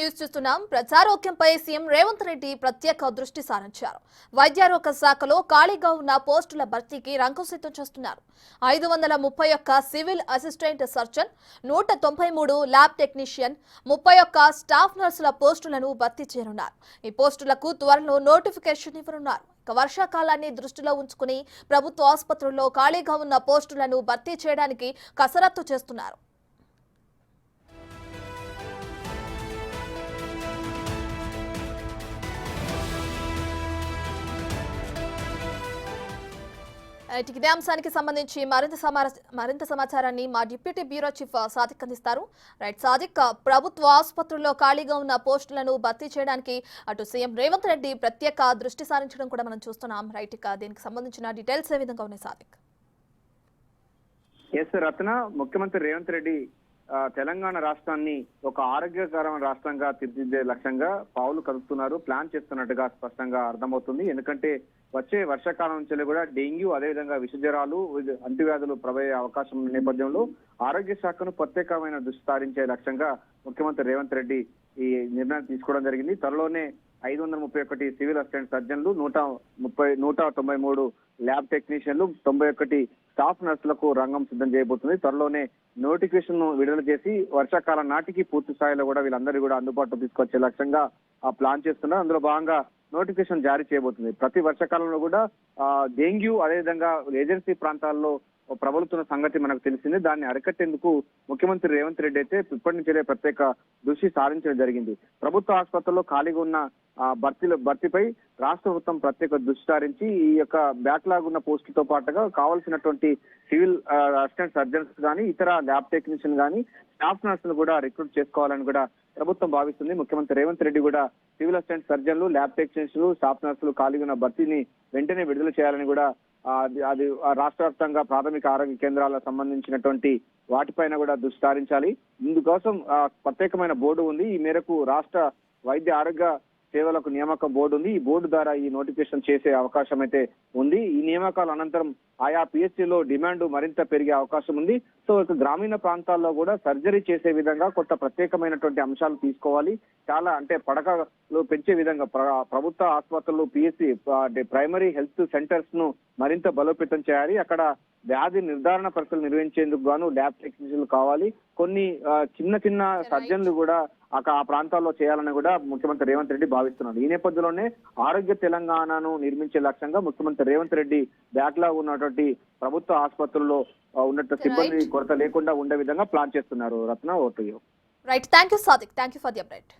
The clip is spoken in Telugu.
న్యూస్ చూస్తున్నాం. ప్రజారోగ్యంపై సీఎం రేవంత్ రెడ్డి ప్రత్యేక దృష్టి సారించారు. వైద్యారోగ్య శాఖలో ఖాళీగా ఉన్న పోస్టుల భర్తీకి రంగం సిద్ధం చేస్తున్నారు. 531 civil assistant surgeon, 193 lab technician, 31 staff నర్సుల పోస్టులను భర్తీ చేయనున్నారు. ఈ పోస్టులకు త్వరలో నోటిఫికేషన్ ఇవ్వనున్నారు. వర్షాకాలాన్ని దృష్టిలో ఉంచుకుని ప్రభుత్వ ఆసుపత్రుల్లో ఖాళీగా ఉన్న పోస్టులను భర్తీ చేయడానికి కసరత్తు చేస్తున్నారు. ఇదే అంశానికి సంబంధించి మరింత సమాచారాన్ని మా డిప్యూటీ బ్యూరో చీఫ్ సాదిక్ అందిస్తారు. రైట్ సాదిక్, ప్రభుత్వ ఆసుపత్రుల్లో ఖాళీగా ఉన్న పోస్టులను భర్తీ చేయడానికి అటు సీఎం రేవంత్ రెడ్డి ప్రత్యేక దృష్టి సారించడం కూడా మనం చూస్తున్నాం. రైట్, ఇక దీనికి సంబంధించిన డీటెయిల్స్ ఏ విధంగా ఉన్నాయి సాదిక్? రత్న, ముఖ్యమంత్రి రేవంత్ రెడ్డి తెలంగాణ రాష్ట్రాన్ని ఒక ఆరోగ్యకరమైన రాష్ట్రంగా తీర్చిదిద్దే లక్ష్యంగా పావులు కదుపుతున్నారు, ప్లాన్ చేస్తున్నట్టుగా స్పష్టంగా అర్థమవుతుంది. ఎందుకంటే వచ్చే వర్షాకాలం నుంచి కూడా డెంగ్యూ, అదేవిధంగా విషజ్వరాలు, అంటువ్యాధులు ప్రబలే అవకాశం ఉన్న నేపథ్యంలో ఆరోగ్య శాఖను ప్రత్యేకమైన దృష్టి సారించే లక్ష్యంగా ముఖ్యమంత్రి రేవంత్ రెడ్డి ఈ నిర్ణయం తీసుకోవడం జరిగింది. త్వరలోనే 531 సివిల్ అసిస్టెంట్ సర్జన్లు, 193 ల్యాబ్ టెక్నీషియన్లు, 91 స్టాఫ్ నర్సులకు రంగం సిద్ధం చేయబోతుంది. త్వరలోనే నోటిఫికేషన్ విడుదల చేసి వర్షాకాలం నాటికి పూర్తి స్థాయిలో కూడా వీళ్ళందరూ కూడా అందుబాటులో తీసుకొచ్చే లక్ష్యంగా ప్లాన్ చేస్తున్నారు. అందులో భాగంగా నోటిఫికేషన్ జారీ చేయబోతుంది. ప్రతి వర్షాకాలంలో కూడా డెంగ్యూ, అదేవిధంగా ఏజెన్సీ ప్రాంతాల్లో ప్రబలుతున్న సంగతి మనకు తెలిసింది. దాన్ని అరికట్టేందుకు ముఖ్యమంత్రి రేవంత్ రెడ్డి అయితే ఇప్పటి నుంచే ప్రత్యేక దృష్టి సారించడం జరిగింది. ప్రభుత్వ ఆసుపత్రుల్లో ఖాళీగా ఉన్న భర్తీపై రాష్ట్ర ప్రభుత్వం ప్రత్యేక దృష్టి సారించి ఈ యొక్క బ్యాక్లాగ్ ఉన్న పోస్టులతో పాటుగా కావాల్సినటువంటి సివిల్ అసిస్టెంట్ సర్జన్స్ కానీ, ఇతర ల్యాబ్ టెక్నీషియన్ కానీ, స్టాఫ్ నర్సులు కూడా రిక్రూట్ చేసుకోవాలని కూడా ప్రభుత్వం భావిస్తుంది. ముఖ్యమంత్రి రేవంత్ రెడ్డి కూడా సివిల్ అసిస్టెంట్ సర్జన్లు, ల్యాబ్ టెక్నీషియన్లు, స్టాఫ్ నర్సులు ఖాళీగా ఉన్న భర్తీని వెంటనే విడుదల చేయాలని కూడా అది రాష్ట్ర వ్యాప్తంగా ప్రాథమిక ఆరోగ్య కేంద్రాలకు సంబంధించినటువంటి వాటిపైన కూడా దృష్టి సారించాలి. ఇందుకోసం ప్రత్యేకమైన బోర్డు ఉంది. ఈ మేరకు రాష్ట్ర వైద్య ఆరోగ్య సేవలకు నియామక బోర్డు ఉంది. ఈ బోర్డు ద్వారా ఈ నోటిఫికేషన్ చేసే అవకాశం అయితే ఉంది. ఈ నియామకాల అనంతరం ఆయా పిఎస్సీలో డిమాండ్ మరింత పెరిగే అవకాశం ఉంది. సో గ్రామీణ ప్రాంతాల్లో కూడా సర్జరీ చేసే విధంగా కొంత ప్రత్యేకమైనటువంటి అంశాలు తీసుకోవాలి. చాలా అంటే పడకలు పెంచే విధంగా ప్రభుత్వ ఆసుపత్రులు, పిఎస్సీ ప్రైమరీ హెల్త్ సెంటర్స్ ను మరింత బలోపేతం చేయాలి. అక్కడ వ్యాధి నిర్ధారణ పరీక్షలు నిర్వహించేందుకు గాను ల్యాబ్ టెక్నీషియన్లు కావాలి. కొన్ని చిన్న సర్జన్లు కూడా ఆ ప్రాంతాల్లో చేయాలని కూడా ముఖ్యమంత్రి రేవంత్ రెడ్డి భావిస్తున్నారు. ఈ నేపథ్యంలోనే ఆరోగ్య తెలంగాణను నిర్మించే లక్ష్యంగా ముఖ్యమంత్రి రేవంత్ రెడ్డి బ్యాక్లాగ్ ఉన్నటువంటి ప్రభుత్వ ఆసుపత్రుల్లో ఉన్నట్టు సిబ్బంది కొరత లేకుండా ఉండే విధంగా ప్లాన్ చేస్తున్నారు. Ratna, vote. Right, thank you Sadiq, thank you for the update.